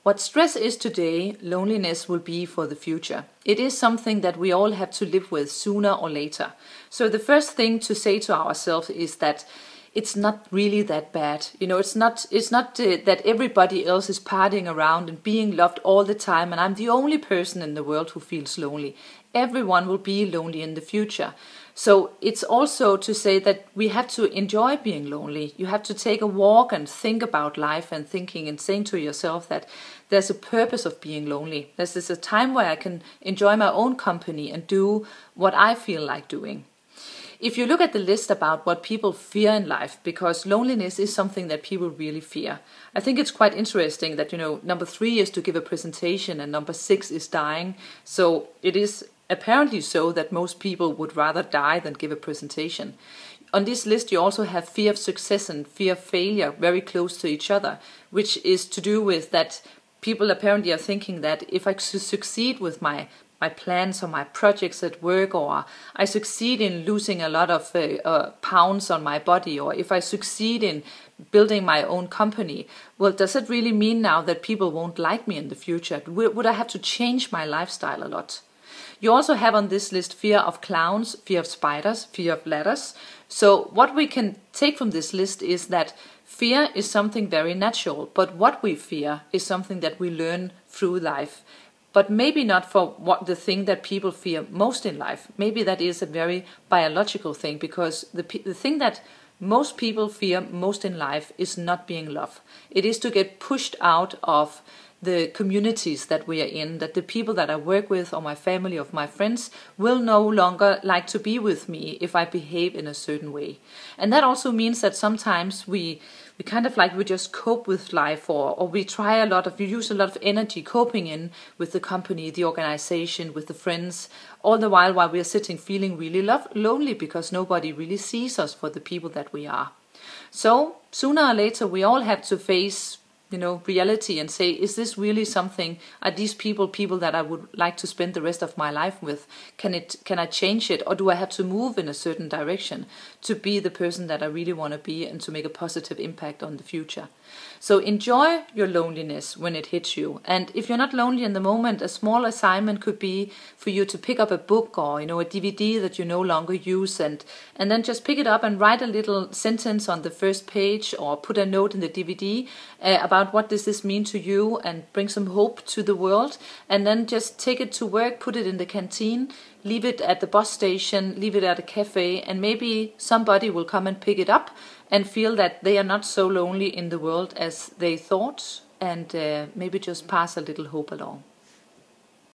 What stress is today, loneliness will be for the future. It is something that we all have to live with sooner or later. So the first thing to say to ourselves is that it's not really that bad. You know, it's not that everybody else is partying around and being loved all the time and I'm the only person in the world who feels lonely. Everyone will be lonely in the future. So it's also to say that we have to enjoy being lonely. You have to take a walk and think about life and thinking and saying to yourself that there's a purpose of being lonely. This is a time where I can enjoy my own company and do what I feel like doing. If you look at the list about what people fear in life, because loneliness is something that people really fear, I think it's quite interesting that, number 3 is to give a presentation and number 6 is dying. So it is apparently so that most people would rather die than give a presentation. On this list you also have fear of success and fear of failure very close to each other, which is to do with that people apparently are thinking that if I succeed with my plans or my projects at work, or I succeed in losing a lot of pounds on my body, or if I succeed in building my own company, well, does it really mean now that people won't like me in the future? Would I have to change my lifestyle a lot? You also have on this list fear of clowns, fear of spiders, fear of ladders. So what we can take from this list is that fear is something very natural, but what we fear is something that we learn through life. But maybe not for the thing that people fear most in life. Maybe that is a very biological thing, because the thing that most people fear most in life is not being loved. It is to get pushed out of the communities that we are in, that the people that I work with or my family or my friends will no longer like to be with me if I behave in a certain way. And that also means that sometimes we just cope with life, or we use a lot of energy coping in with the company, the organization, with the friends, all the while we are sitting feeling really lonely because nobody really sees us for the people that we are. So sooner or later we all have to face reality and say, is this really something, are these people that I would like to spend the rest of my life with? Can I change it, or do I have to move in a certain direction to be the person that I really want to be and to make a positive impact on the future? So enjoy your loneliness when it hits you. And if you're not lonely in the moment, a small assignment could be for you to pick up a book or a DVD that you no longer use, and then just pick it up and write a little sentence on the first page, or put a note in the DVD about what does this mean to you, and bring some hope to the world. And then just take it to work, put it in the canteen, leave it at the bus station, leave it at a cafe, and maybe somebody will come and pick it up and feel that they are not so lonely in the world as they thought, and maybe just pass a little hope along.